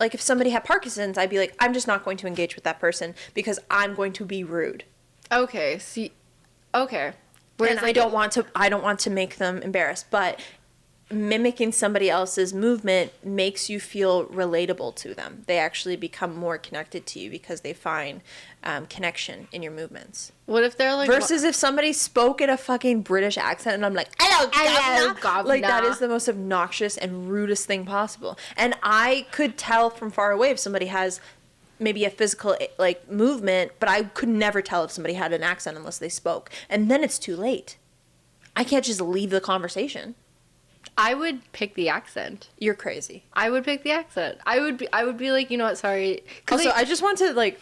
if somebody had Parkinson's, I'd be like, I'm just not going to engage with that person because I'm going to be rude. Okay, okay. Whereas And I don't want to make them embarrassed, but mimicking somebody else's movement makes you feel relatable to them. They actually become more connected to you because they find connection in your movements. What if they're like... Versus if somebody spoke in a fucking British accent and I'm like, hello, governor. Like, that is the most obnoxious and rudest thing possible. And I could tell from far away if somebody has maybe a physical, like, movement, but I could never tell if somebody had an accent unless they spoke. And then it's too late. I can't just leave the conversation. I would pick the accent. You're crazy. I would pick the accent. I would be like, you know what, sorry. Also, I just want to, like,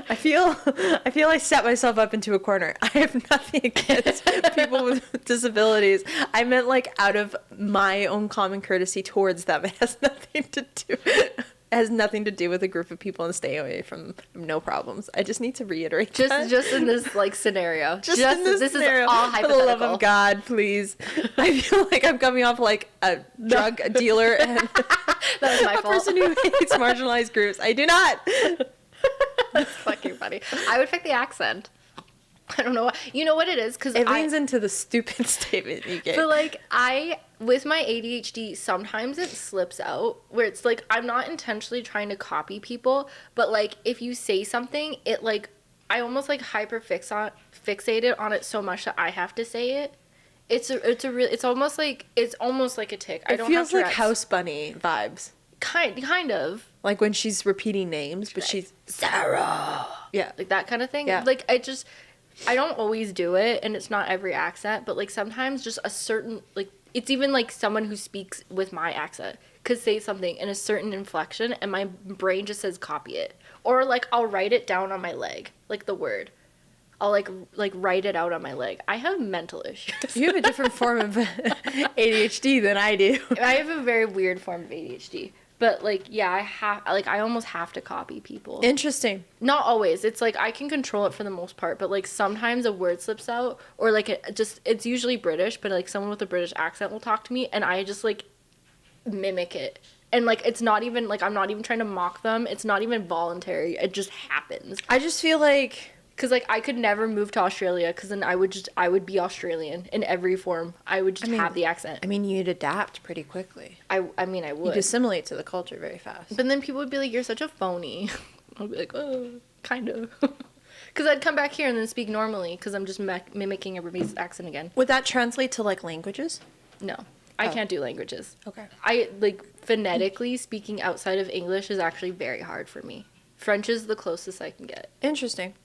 I feel I set myself up into a corner. I have nothing against people with disabilities. I meant, like, out of my own common courtesy towards them. It has nothing to do with a group of people and stay away from them. No problems. I just need to reiterate that. Just in this, like, scenario. Just in this scenario. Is all hypothetical. For the love of God, please. I feel like I'm coming off like a drug dealer and that was my fault. A person who hates marginalized groups. I do not. That's fucking funny. I would pick the accent. I don't know why. You know what it is? Because it leans into the stupid statement you gave. But, like, with my ADHD, sometimes it slips out where it's like I'm not intentionally trying to copy people, but, like, if you say something, it, like, I almost, like, fixated on it so much that I have to say it. It's almost like a tick. It feels like House Bunny vibes. Kind of. Like when she's repeating names, but she's Sarah. Yeah, like that kind of thing. Yeah. Like I don't always do it, and it's not every accent, but, like, sometimes just a certain, like, it's even, like, someone who speaks with my accent could say something in a certain inflection, and my brain just says copy it. Or, like, I'll write it down on my leg, like the word. I'll, like write it out on my leg. I have mental issues. You have a different form of ADHD than I do. I have a very weird form of ADHD. But, like, yeah, I almost have to copy people. Interesting. Not always. It's, like, I can control it for the most part, but, like, sometimes a word slips out, or, like, it's usually British, but, like, someone with a British accent will talk to me, and I just, like, mimic it. And, like, it's not even, like, I'm not even trying to mock them. It's not even voluntary. It just happens. I just feel like... Because, like, I could never move to Australia, because then I would be Australian in every form. I would just have the accent. I mean, you'd adapt pretty quickly. I mean, I would. You'd assimilate to the culture very fast. But then people would be like, you're such a phony. I'll be like, oh, kind of. Because I'd come back here and then speak normally, because I'm just mimicking everybody's accent again. Would that translate to, like, languages? No. I can't do languages. Okay. Phonetically speaking outside of English is actually very hard for me. French is the closest I can get. Interesting.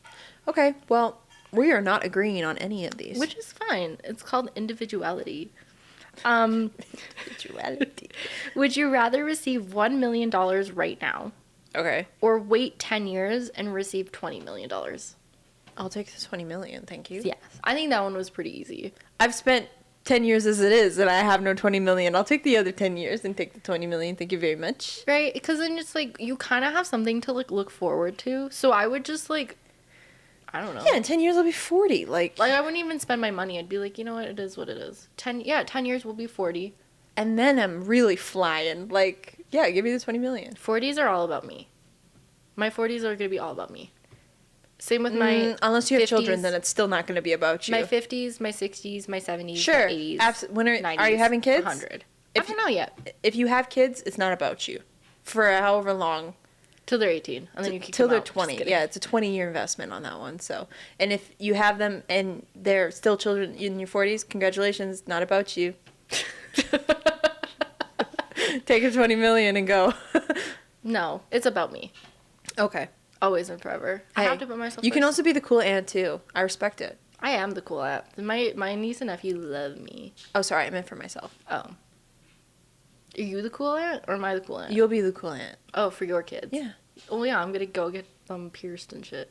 Okay, well, We are not agreeing on any of these. Which is fine. It's called individuality. Individuality. Would you rather receive $1 million right now Okay. or wait 10 years and receive $20 million? I'll take the 20 million, thank you. Yes. I think that one was pretty easy. I've spent 10 years as it is, and I have no 20 million. I'll take the other 10 years and take the 20 million. Thank you very much. Right? Because then it's like, you kind of have something to, like, look forward to. So I would just, like, I don't know. Yeah, in 10 years I'll be 40. Like I wouldn't even spend my money. I'd be like, you know what? It is what it is. 10 years will be 40. and then I'm really flying. Like, yeah, give me the 20 million. 40s are all about me. My 40s are going to be all about me. Same with my unless you have 50s. children, then it's still not going to be about you. My 50s, my 60s, my 70s, Sure. my 80s. Absolutely. 90s, Are you having kids? 100. If I don't know yet. If you have kids, it's not about you. For however long. Till they're 18. And then you kick Till them they're out. Just 20. kidding. Yeah, it's a 20-year investment on that one. So, and if you have them and they're still children in your 40s, congratulations, not about you. Take your 20 million and go. No, it's about me. Okay. Always and forever. I have to put myself You can first. also be the cool aunt too. I respect it. I am the cool app. My niece and nephew love me. Oh, sorry, I meant for myself. Oh. Are you the cool aunt or am I the cool aunt? You'll be the cool aunt. Oh, for your kids. Yeah. Oh yeah, I'm gonna go get them pierced and shit.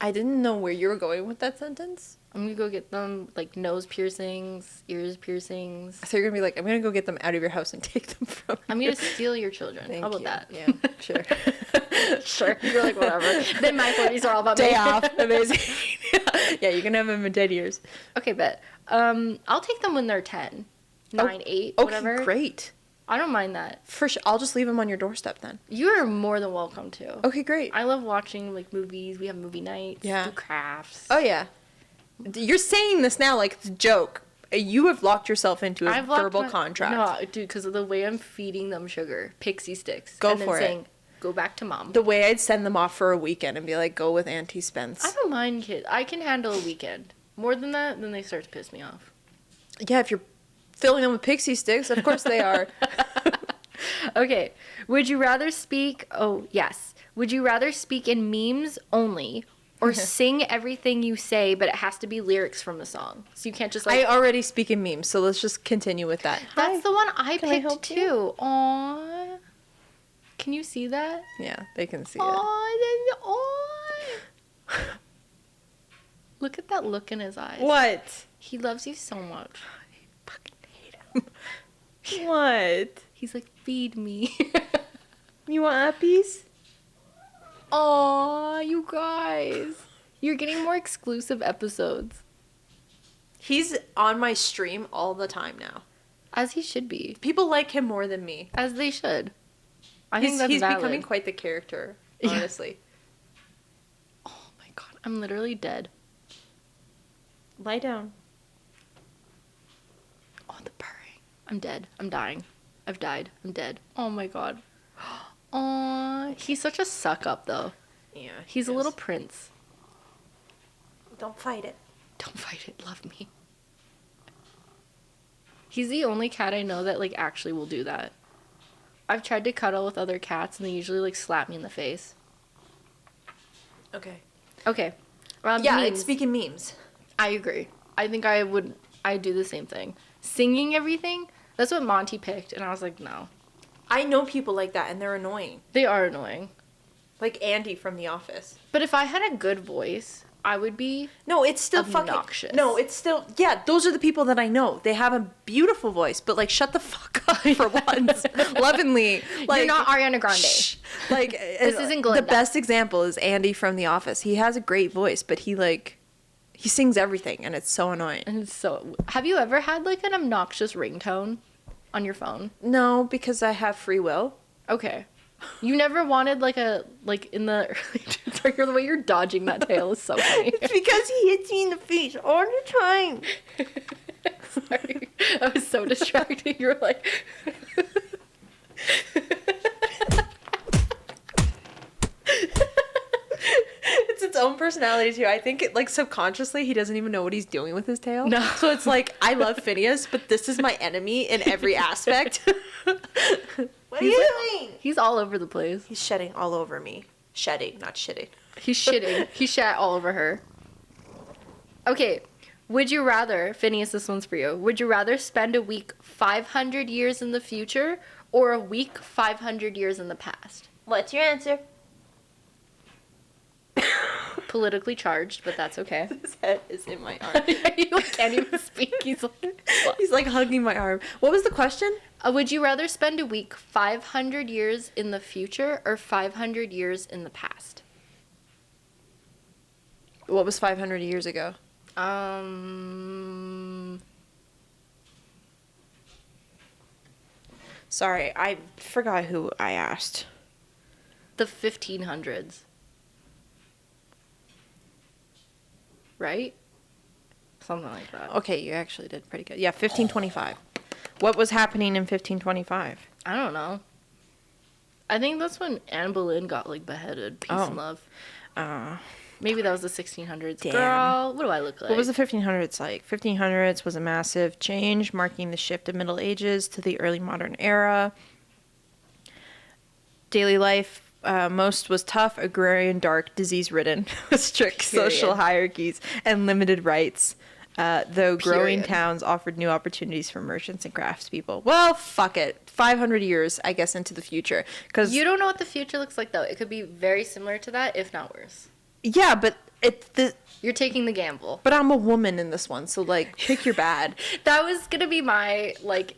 I didn't know where you were going with that sentence. I'm gonna go get them like nose piercings, ears piercings. So you're gonna be like, I'm gonna go get them out of your house and take them from I'm you. gonna steal your children. Thank How about you. that? Yeah, sure. Sure. You're like whatever. Then my 40s are all about Day me. off. Amazing. Yeah, you can have them in 10 years. Okay, but I'll take them when they're 10, 9, 8, Okay, whatever. great. I don't mind that. For sure. I'll just leave them on your doorstep then. You're more than welcome to. Okay, great. I love watching like movies. We have movie nights. Yeah. Do crafts. Oh, yeah. You're saying this now like it's a joke. You have locked yourself into a I've locked verbal my- contract. No, dude, because of the way I'm feeding them sugar, pixie sticks. Go and then for it. saying, go back to mom. The way I'd send them off for a weekend and be like, go with Auntie Spence. I don't mind kids. I can handle a weekend. More than that, then they start to piss me off. Yeah, if you're filling them with pixie sticks, of course they are. Okay. Would you rather speak... Oh, yes. Would you rather speak in memes only or sing everything you say, but it has to be lyrics from the song? So you can't just like... I already speak in memes, so let's just continue with that. That's the one I Can I picked help you? too. Aww. Can you see that? Yeah, they can see it. Aww. Look at that look in his eyes. What? He loves you so much. I fucking hate him. What? He's like, feed me. You want uppies? Aw, you guys. You're getting more exclusive episodes. He's on my stream all the time now. As he should be. People like him more than me. As they should. I think that's He's valid. becoming quite the character, Yeah. honestly. Oh my god, I'm literally dead. Lie down. Oh, the purring. I'm dead. I'm dying. I've died. I'm dead. Oh my god. Aw, he's such a suck up though. Yeah. He's a little prince. Don't fight it. Don't fight it. Love me. He's the only cat I know that like actually will do that. I've tried to cuddle with other cats and they usually like slap me in the face. Okay. Okay. Yeah, memes. it's speaking memes. I agree. I think I'd do the same thing. Singing everything, that's what Monty picked and I was like, no. I know people like that, and they're annoying. They are annoying. Like Andy from The Office. But if I had a good voice, I would be No, it's still obnoxious. fucking... No, it's still... Yeah, those are the people that I know. They have a beautiful voice, but, like, shut the fuck up for once. Lovingly. Like, You're not Ariana Grande. Shh. Like, This isn't The Glinda. best example is Andy from The Office. He has a great voice, but he, like... He sings everything, and it's so annoying. And so, have you ever had like an obnoxious ringtone on your phone? No, because I have free will. Okay. You never wanted like in the sorry, the way you're dodging that tail is so funny. It's because he hits me in the face all the time. Sorry. I was so distracted. You were like It's its own personality too. I think it, like, subconsciously he doesn't even know what he's doing with his tail. No. So it's like, I love Phineas, but this is my enemy in every aspect. What are you doing? He's all over the place. He's shedding all over me. Shedding, not shitting. He's shitting. He shat all over her. Okay. Would you rather, Phineas, this one's for you. Would you rather spend a week 500 years in the future or a week 500 years in the past? What's your answer? Politically charged, but that's okay. His head is in my arm. He can't even speak. He's like hugging my arm. What was the question? Would you rather spend a week 500 years in the future or 500 years in the past? What was 500 years ago? Sorry, I forgot who I asked. The 1500s. Right? Something like that. Okay, you actually did pretty good. Yeah, 1525. What was happening in 1525? I don't know. I think that's when Anne Boleyn got, like, beheaded. Peace and love. Maybe that was the 1600s. Damn. Girl, what do I look like? What was the 1500s like? 1500s was a massive change, marking the shift of Middle Ages to the early modern era. Daily life, most was tough, agrarian, dark, disease-ridden, with strict social hierarchies and limited rights. Though growing towns offered new opportunities for merchants and craftspeople. Well, fuck it. 500 years, I guess, into the future. 'Cause you don't know what the future looks like, though. It could be very similar to that, if not worse. Yeah, but you're taking the gamble. But I'm a woman in this one, so, like, pick your bad. That was gonna be my, like,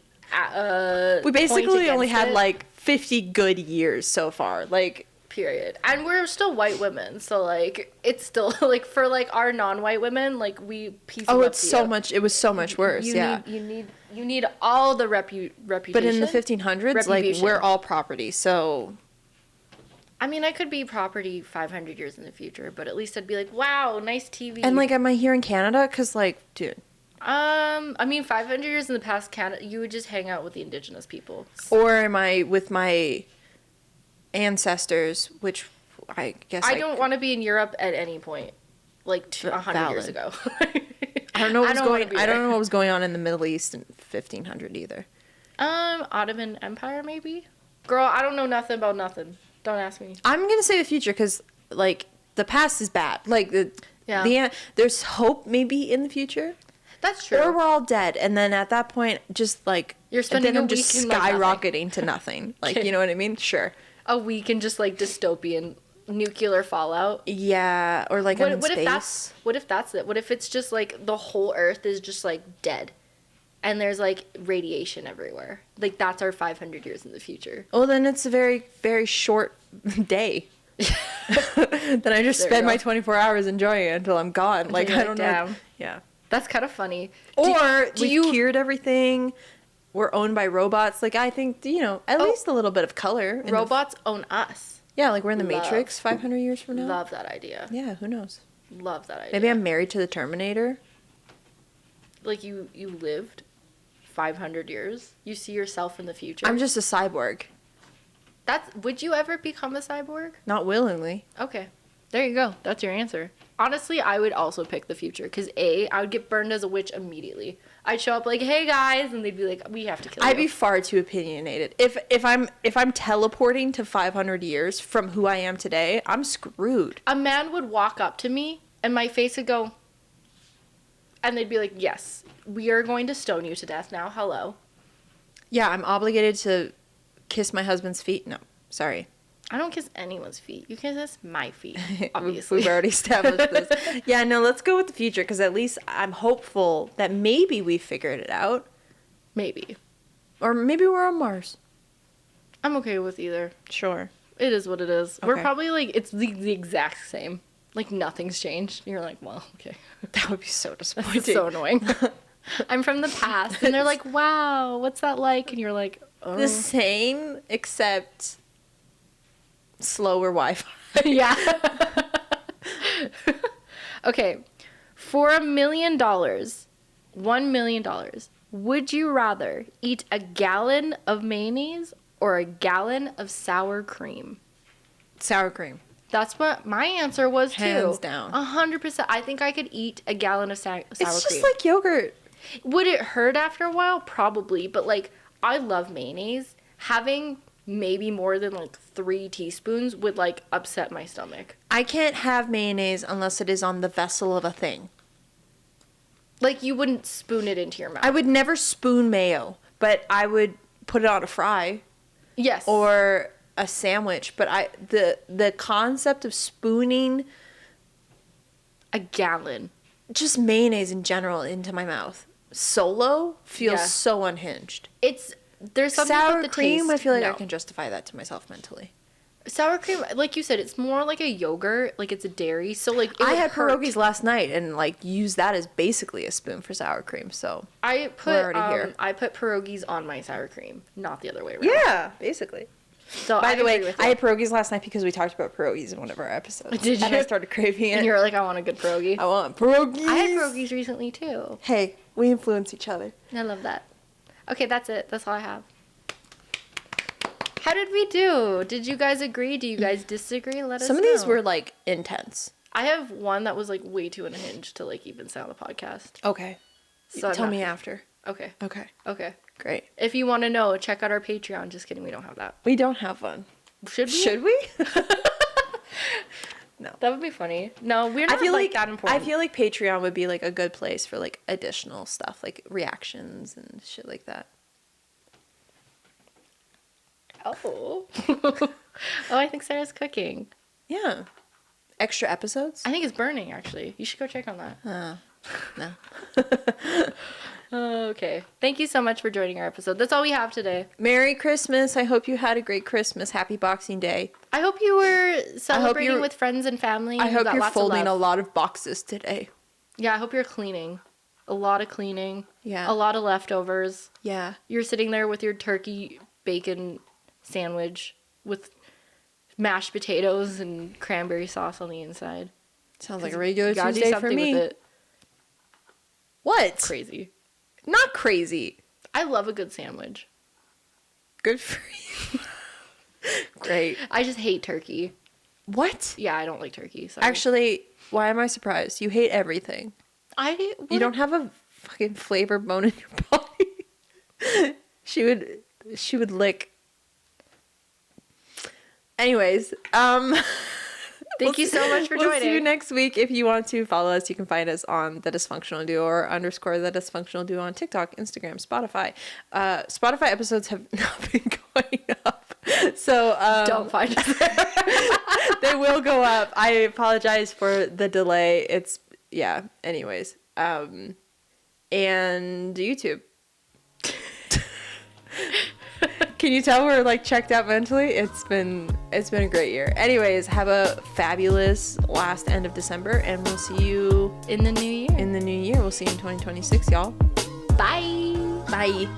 we basically only had, like, 50 good years so far. Like... Period. And we're still white women, so, like, it's still, like, for, like, our non-white women, like, we piece them up it's so much, it was so much worse, you need all the reputation. But in the 1500s, like, we're all property, so... I mean, I could be property 500 years in the future, but at least I'd be like, wow, nice TV. And, like, am I here in Canada? Because, like, dude. I mean, 500 years in the past, Canada, you would just hang out with the indigenous people. Or am I with my ancestors, which I guess I don't want to be in Europe at any point, like 100 years ago. I don't know what was going on in the Middle East in 1500 either. Ottoman Empire, maybe? Girl, I don't know nothing about nothing. Don't ask me. I'm going to say the future because, like, the past is bad. Like, there's hope maybe in the future. That's true. Or we're all dead. And then at that point, just, like, you're spending then I'm just skyrocketing to nothing. Like, you know what I mean? Sure. A week in just, like, dystopian nuclear fallout. Yeah. Or, like, I'm in space. What if that's it? What if it's just, like, the whole Earth is just, like, dead? And there's, like, radiation everywhere. Like, that's our 500 years in the future. Oh, then it's a very, very short day. Then I just spend my 24 hours enjoying it until I'm gone. Like, I don't know. Yeah. That's kind of funny. Or we've cured everything. We're owned by robots. Like, I think, at least a little bit of color. Robots own us. Yeah, like we're in the Matrix 500 years from now. Love that idea. Yeah, who knows? Love that idea. Maybe I'm married to the Terminator. Like, you lived 500 years? You see yourself in the future? I'm just a cyborg. Would you ever become a cyborg? Not willingly. Okay. There you go. That's your answer. Honestly, I would also pick the future because I would get burned as a witch immediately. I'd show up like, "Hey guys," and they'd be like, "We have to kill you." I'd be far too opinionated. If I'm teleporting to 500 years from who I am today, I'm screwed. A man would walk up to me and my face would go, and they'd be like, "Yes, we are going to stone you to death now. Hello." Yeah, I'm obligated to kiss my husband's feet. No, sorry. I don't kiss anyone's feet. You kiss my feet, obviously. We've already established this. Yeah, no, let's go with the future because at least I'm hopeful that maybe we figured it out. Maybe. Or maybe we're on Mars. I'm okay with either. Sure. It is what it is. Okay. We're probably like, it's the exact same. Like, nothing's changed. You're like, well, okay. That would be so disappointing. That's so annoying. I'm from the past. And they're like, wow, what's that like? And you're like, oh. The same, except slower Wi-Fi. Yeah. Okay. For $1 million, $1 million, would you rather eat a gallon of mayonnaise or a gallon of sour cream? Sour cream. That's what my answer was too. Hands down. 100%. I think I could eat a gallon of sour cream. It's just like yogurt. Would it hurt after a while? Probably. But, like, I love mayonnaise. Having maybe more than, like, 3 teaspoons would, like, upset my stomach. I can't have mayonnaise unless it is on the vessel of a thing. Like, you wouldn't spoon it into your mouth. I would never spoon mayo, but I would put it on a fry. Yes. Or a sandwich. But the concept of spooning a gallon. Just mayonnaise in general into my mouth solo feels so unhinged. There's something sour about the cream. taste. I feel like I can justify that to myself mentally. Sour cream, like you said, it's more like a yogurt, like it's a dairy. So like I had pierogies last night and like used that as basically a spoon for sour cream. So I put pierogies on my sour cream, not the other way around. Yeah, basically. So by the way, I had pierogies last night because we talked about pierogies in one of our episodes. Did you? And I started craving it. And you were like, I want a good pierogi. I want pierogies. I had pierogies recently too. Hey, we influence each other. I love that. Okay, that's it. That's all I have. How did we do? Did you guys agree? Do you guys disagree? Let us know. Some of these were like intense. I have one that was like way too unhinged to like even say on the podcast. Okay. So tell me after. Okay. Okay. Great. If you want to know, check out our Patreon. Just kidding, we don't have that. We don't have one. Should we? Should we? No. That would be funny. No, we're not that important. I feel like Patreon would be like a good place for like additional stuff, like reactions and shit like that. Oh. Oh, I think Sarah's cooking. Yeah. Extra episodes? I think it's burning, actually. You should go check on that. No. Okay. Thank you so much for joining our episode. That's all we have today. Merry Christmas. I hope you had a great Christmas. Happy Boxing Day. I hope you were celebrating with friends and family. I hope you're folding a lot of boxes today. Yeah, I hope you're cleaning. A lot of cleaning. Yeah. A lot of leftovers. Yeah. You're sitting there with your turkey bacon sandwich with mashed potatoes and cranberry sauce on the inside. Sounds like a regular Tuesday for me. With it. What? Crazy. Not crazy. I love a good sandwich. Good for you. Great. I just hate turkey. What? Yeah, I don't like turkey. Sorry. Actually, why am I surprised? You hate everything. You don't have a fucking flavor bone in your body. She would lick. Anyways, Thank you so much for joining. We'll see you next week. If you want to follow us, you can find us on The Dysfunctional Duo or _ The Dysfunctional Duo on TikTok, Instagram, Spotify. Spotify episodes have not been going up. So don't find us there. They will go up. I apologize for the delay. Anyways. And YouTube. Can you tell we're like checked out mentally? It's been a great year. Anyways, have a fabulous last end of December, and we'll see you in the new year. We'll see you in 2026, y'all. Bye. Bye.